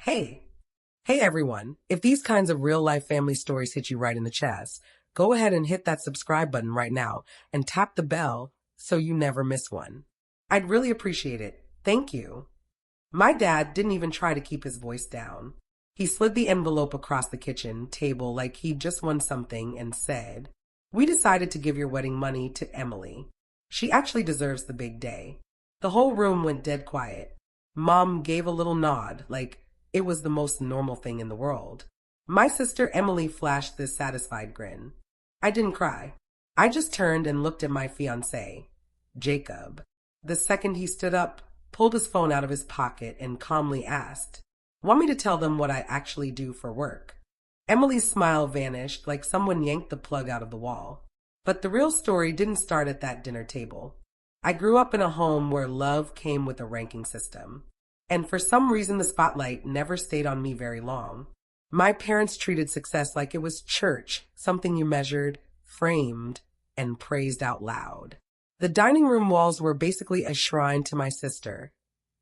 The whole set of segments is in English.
Hey, hey everyone. If these kinds of real life family stories hit you right in the chest, go ahead and hit that subscribe button right now and tap the bell so you never miss one. I'd really appreciate it. Thank you. My dad didn't even try to keep his voice down. He slid the envelope across the kitchen table like he'd just won something and said, "We decided to give your wedding money to Emily. She actually deserves the big day." The whole room went dead quiet. Mom gave a little nod, like it was the most normal thing in the world. My sister Emily flashed this satisfied grin. I didn't cry. I just turned and looked at my fiancé, Jacob. The second he stood up, pulled his phone out of his pocket, and calmly asked, "Want me to tell them what I actually do for work?" Emily's smile vanished like someone yanked the plug out of the wall. But the real story didn't start at that dinner table. I grew up in a home where love came with a ranking system. And for some reason, the spotlight never stayed on me very long. My parents treated success like it was church, something you measured, framed, and praised out loud. The dining room walls were basically a shrine to my sister.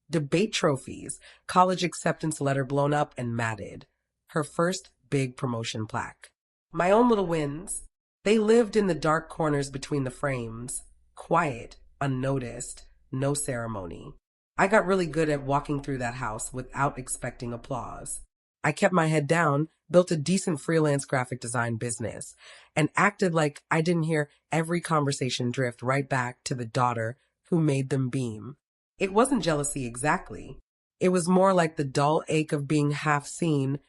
Debate trophies, college acceptance letter blown up and matted, her first big promotion plaque. My own little wins, they lived in the dark corners between the frames, quiet, unnoticed, no ceremony. I got really good at walking through that house without expecting applause. I kept my head down, built a decent freelance graphic design business, and acted like I didn't hear every conversation drift right back to the daughter who made them beam. It wasn't jealousy exactly. It was more like the dull ache of being half seen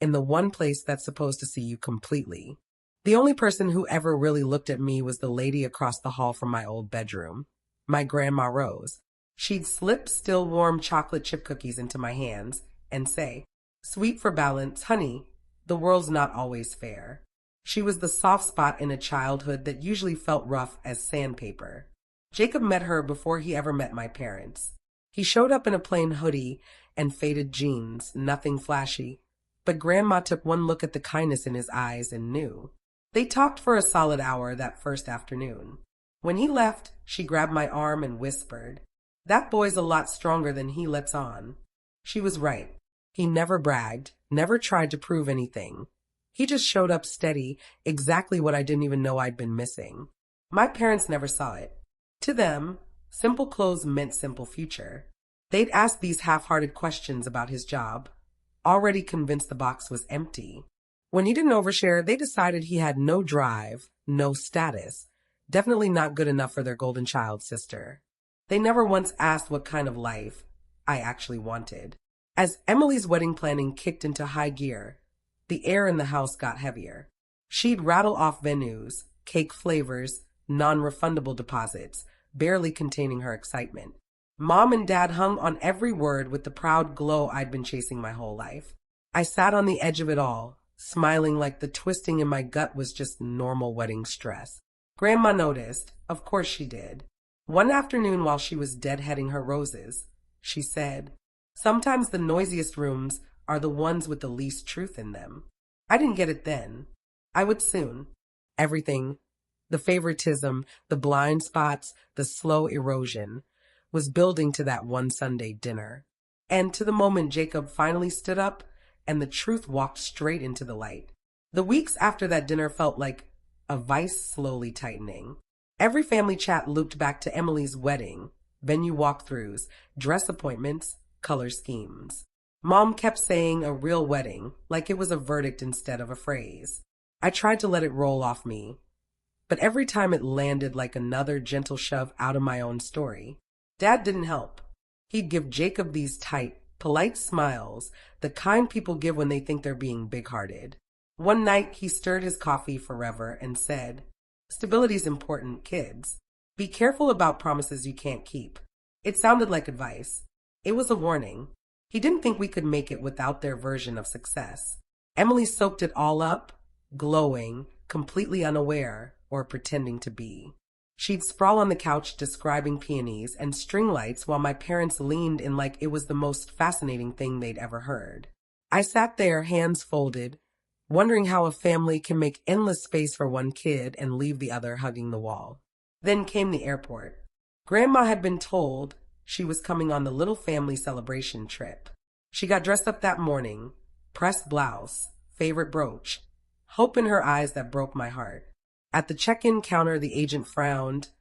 in the one place that's supposed to see you completely. The only person who ever really looked at me was the lady across the hall from my old bedroom, my Grandma Rose. She'd slip still warm chocolate chip cookies into my hands and say, "Sweet for balance, honey, the world's not always fair." She was the soft spot in a childhood that usually felt rough as sandpaper. Jacob met her before he ever met my parents. He showed up in a plain hoodie and faded jeans, nothing flashy, but Grandma took one look at the kindness in his eyes and knew. They talked for a solid hour that first afternoon. When he left, she grabbed my arm and whispered, "That boy's a lot stronger than he lets on." She was right. He never bragged, never tried to prove anything. He just showed up steady, exactly what I didn't even know I'd been missing. My parents never saw it. To them, simple clothes meant simple future. They'd ask these half-hearted questions about his job, already convinced the box was empty. When he didn't overshare, they decided he had no drive, no status, definitely not good enough for their golden child sister. They never once asked what kind of life I actually wanted. As Emily's wedding planning kicked into high gear, the air in the house got heavier. She'd rattle off venues, cake flavors, non-refundable deposits, barely containing her excitement. Mom and Dad hung on every word with the proud glow I'd been chasing my whole life. I sat on the edge of it all, smiling like the twisting in my gut was just normal wedding stress. Grandma noticed. Of course she did. One afternoon while she was deadheading her roses, she said, "Sometimes the noisiest rooms are the ones with the least truth in them." I didn't get it then. I would soon. Everything, the favoritism, the blind spots, the slow erosion, was building to that one Sunday dinner. And to the moment Jacob finally stood up and the truth walked straight into the light. The weeks after that dinner felt like a vice slowly tightening. Every family chat looped back to Emily's wedding, venue walkthroughs, dress appointments, color schemes. Mom kept saying a real wedding, like it was a verdict instead of a phrase. I tried to let it roll off me, but every time it landed like another gentle shove out of my own story. Dad didn't help. He'd give Jacob these tight, polite smiles, the kind people give when they think they're being big-hearted. One night, he stirred his coffee forever and said, "Stability's important, kids. Be careful about promises you can't keep." It sounded like advice. It was a warning. He didn't think we could make it without their version of success. Emily soaked it all up, glowing, completely unaware, or pretending to be. She'd sprawl on the couch describing peonies and string lights while my parents leaned in like it was the most fascinating thing they'd ever heard. I sat there, hands folded, wondering how a family can make endless space for one kid and leave the other hugging the wall. Then came the airport. Grandma had been told she was coming on the little family celebration trip. She got dressed up that morning, pressed blouse, favorite brooch, hope in her eyes that broke my heart. At the check-in counter, the agent frowned,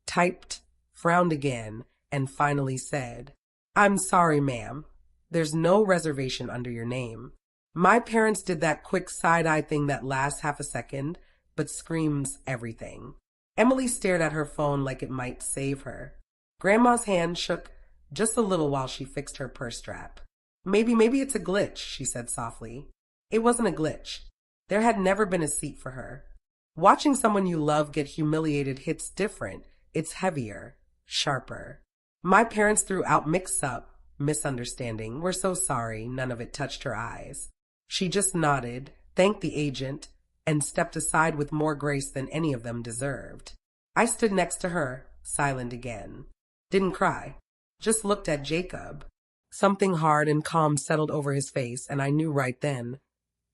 typed, frowned again, and finally said, "I'm sorry, ma'am. There's no reservation under your name." My parents did that quick side-eye thing that lasts half a second, but screams everything. Emily stared at her phone like it might save her. Grandma's hand shook just a little while she fixed her purse strap. Maybe it's a glitch," she said softly. It wasn't a glitch. There had never been a seat for her. Watching someone you love get humiliated hits different. It's heavier, sharper. My parents threw out mix-up, misunderstanding. "We're so sorry." None of it touched her eyes. She just nodded, thanked the agent, and stepped aside with more grace than any of them deserved. I stood next to her, silent again. Didn't cry. Just looked at Jacob. Something hard and calm settled over his face, and I knew right then,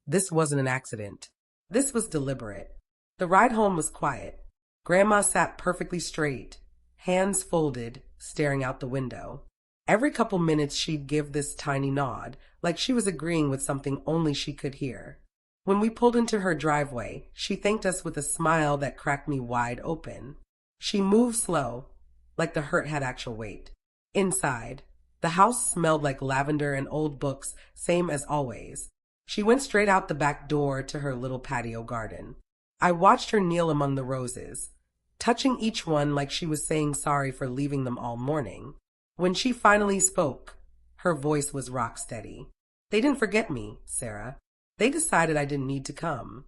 this wasn't an accident. This was deliberate. The ride home was quiet. Grandma sat perfectly straight, hands folded, staring out the window. Every couple minutes she'd give this tiny nod, like she was agreeing with something only she could hear. When we pulled into her driveway, she thanked us with a smile that cracked me wide open. She moved slow, like the hurt had actual weight. Inside, the house smelled like lavender and old books, same as always. She went straight out the back door to her little patio garden. I watched her kneel among the roses, touching each one like she was saying sorry for leaving them all morning. When she finally spoke, her voice was rock steady. "They didn't forget me, Sarah. They decided I didn't need to come."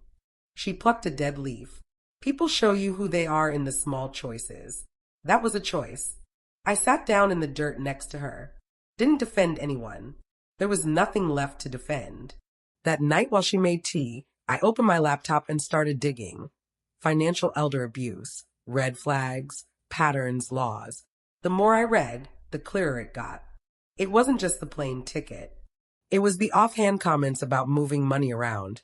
She plucked a dead leaf. "People show you who they are in the small choices." That was a choice. I sat down in the dirt next to her. Didn't defend anyone. There was nothing left to defend. That night while she made tea, I opened my laptop and started digging. Financial elder abuse, red flags, patterns, laws. The more I read, the clearer it got. It wasn't just the plain ticket. It was the offhand comments about moving money around,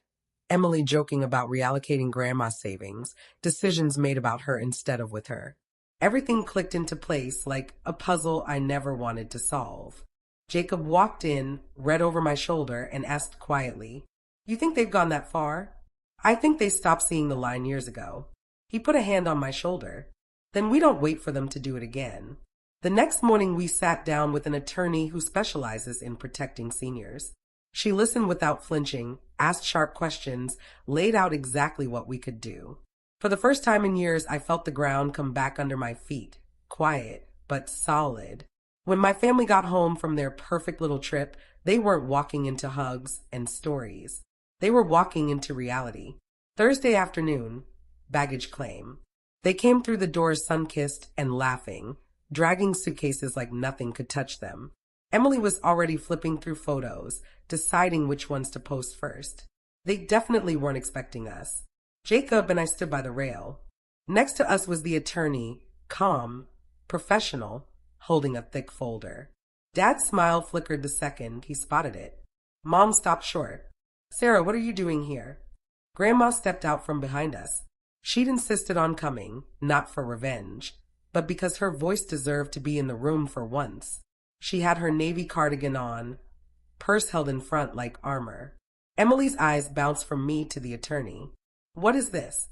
Emily joking about reallocating grandma's savings, decisions made about her instead of with her. Everything clicked into place like a puzzle I never wanted to solve. Jacob walked in, read over my shoulder, and asked quietly, "You think they've gone that far?" "I think they stopped seeing the line years ago." He put a hand on my shoulder. "Then we don't wait for them to do it again." The next morning we sat down with an attorney who specializes in protecting seniors. She listened without flinching, asked sharp questions, laid out exactly what we could do. For the first time in years, I felt the ground come back under my feet, quiet, but solid. When my family got home from their perfect little trip, they weren't walking into hugs and stories. They were walking into reality. Thursday afternoon, baggage claim. They came through the doors sun-kissed and laughing, dragging suitcases like nothing could touch them. Emily was already flipping through photos, deciding which ones to post first. They definitely weren't expecting us. Jacob and I stood by the rail. Next to us was the attorney, calm, professional, holding a thick folder. Dad's smile flickered the second he spotted it. Mom stopped short. "Sarah, what are you doing here?" Grandma stepped out from behind us. She'd insisted on coming, not for revenge, but because her voice deserved to be in the room for once. She had her navy cardigan on, purse held in front like armor. Emily's eyes bounced from me to the attorney. "What is this?"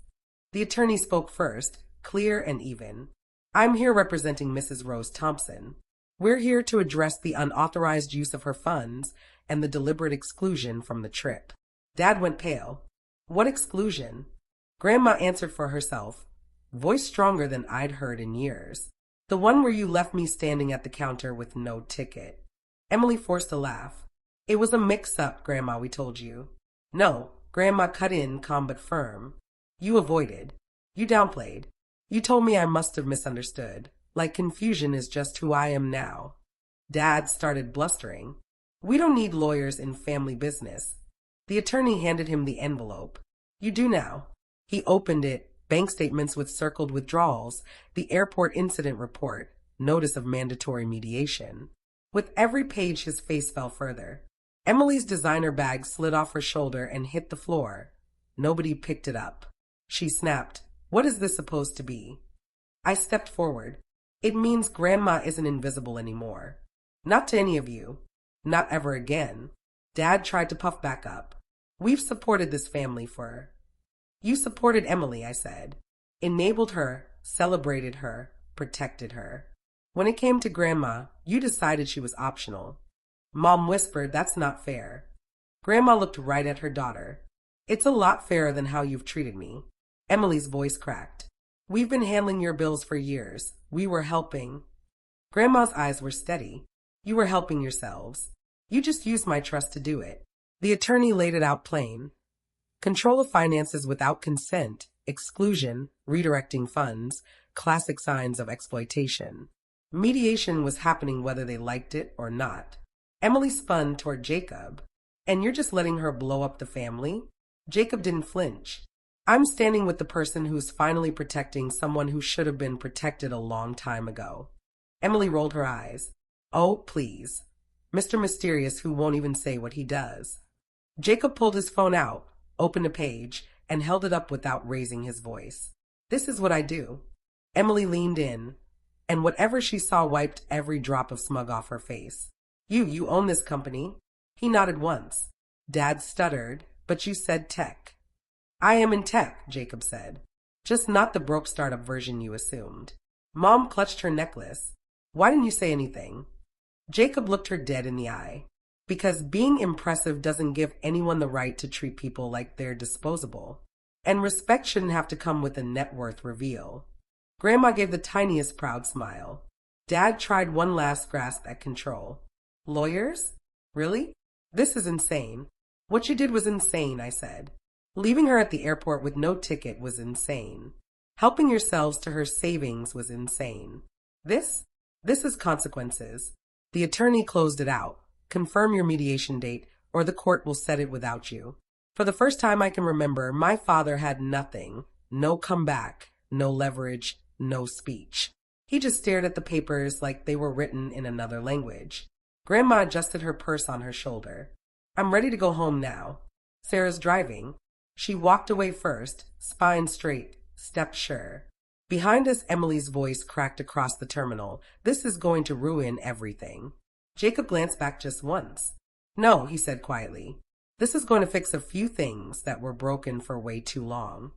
The attorney spoke first, clear and even. "I'm here representing Mrs. Rose Thompson. We're here to address the unauthorized use of her funds and the deliberate exclusion from the trip." Dad went pale. "What exclusion?" Grandma answered for herself, voice stronger than I'd heard in years. "The one where you left me standing at the counter with no ticket." Emily forced a laugh. "It was a mix-up, Grandma, we told you." "No," Grandma cut in, calm but firm. "You avoided. You downplayed. You told me I must have misunderstood, like confusion is just who I am now." Dad started blustering. "We don't need lawyers in family business." The attorney handed him the envelope. "You do now." He opened it, bank statements with circled withdrawals, the airport incident report, notice of mandatory mediation. With every page his face fell further. Emily's designer bag slid off her shoulder and hit the floor. Nobody picked it up. She snapped, "What is this supposed to be?" I stepped forward. "It means Grandma isn't invisible anymore. Not to any of you. Not ever again. Dad tried to puff back up. We've supported this family for... You supported Emily, I said. Enabled her, celebrated her, protected her. When it came to Grandma, you decided she was optional. Mom whispered, that's not fair. Grandma looked right at her daughter. It's a lot fairer than how you've treated me. Emily's voice cracked. We've been handling your bills for years. We were helping. Grandma's eyes were steady. You were helping yourselves. You just used my trust to do it. The attorney laid it out plain. Control of finances without consent, exclusion, redirecting funds, classic signs of exploitation. Mediation was happening whether they liked it or not. Emily spun toward Jacob. And you're just letting her blow up the family? Jacob didn't flinch. I'm standing with the person who's finally protecting someone who should have been protected a long time ago. Emily rolled her eyes. Oh, please. Mr. Mysterious who won't even say what he does. Jacob pulled his phone out, opened a page, and held it up without raising his voice. This is what I do. Emily leaned in, and whatever she saw wiped every drop of smug off her face. You own this company? He nodded once. Dad stuttered, but you said tech. I am in tech, Jacob said. Just not the broke startup version you assumed. Mom clutched her necklace. Why didn't you say anything? Jacob looked her dead in the eye. Because being impressive doesn't give anyone the right to treat people like they're disposable. And respect shouldn't have to come with a net worth reveal. Grandma gave the tiniest proud smile. Dad tried one last grasp at control. Lawyers? Really? This is insane. What you did was insane, I said. Leaving her at the airport with no ticket was insane. Helping yourselves to her savings was insane. This is consequences. The attorney closed it out. Confirm your mediation date, or the court will set it without you. For the first time I can remember, my father had nothing. No comeback, no leverage, no speech. He just stared at the papers like they were written in another language. Grandma adjusted her purse on her shoulder. I'm ready to go home now. Sarah's driving. She walked away first, spine straight, step sure. Behind us, Emily's voice cracked across the terminal. This is going to ruin everything. Jacob glanced back just once. No, he said quietly. This is going to fix a few things that were broken for way too long.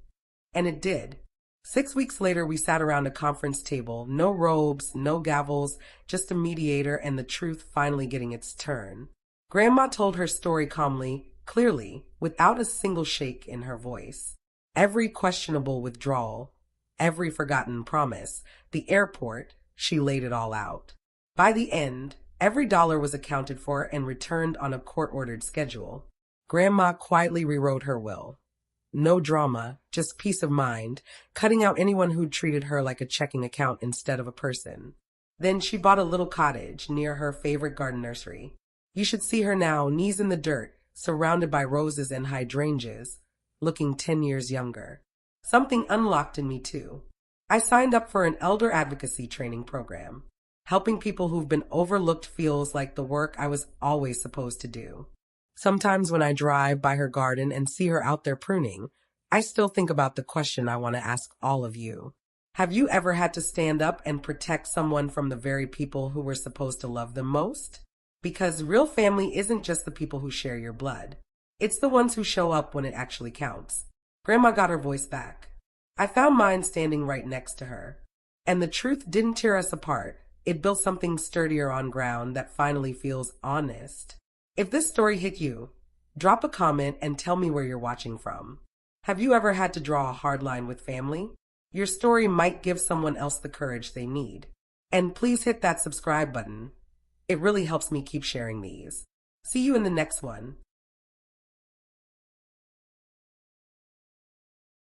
And it did. 6 weeks later, we sat around a conference table, no robes, no gavels, just a mediator and the truth finally getting its turn. Grandma told her story calmly, clearly, without a single shake in her voice. Every questionable withdrawal, every forgotten promise, the airport, she laid it all out. By the end, every dollar was accounted for and returned on a court-ordered schedule. Grandma quietly rewrote her will. No drama, just peace of mind, cutting out anyone who'd treated her like a checking account instead of a person. Then she bought a little cottage near her favorite garden nursery. You should see her now, knees in the dirt, surrounded by roses and hydrangeas, looking 10 years younger. Something unlocked in me too. I signed up for an elder advocacy training program. Helping people who've been overlooked feels like the work I was always supposed to do. Sometimes when I drive by her garden and see her out there pruning, I still think about the question I want to ask all of you. Have you ever had to stand up and protect someone from the very people who were supposed to love them most? Because real family isn't just the people who share your blood. It's the ones who show up when it actually counts. Grandma got her voice back. I found mine standing right next to her. And the truth didn't tear us apart. It built something sturdier on ground that finally feels honest. If this story hit you, drop a comment and tell me where you're watching from. Have you ever had to draw a hard line with family? Your story might give someone else the courage they need. And please hit that subscribe button. It really helps me keep sharing these. See you in the next one.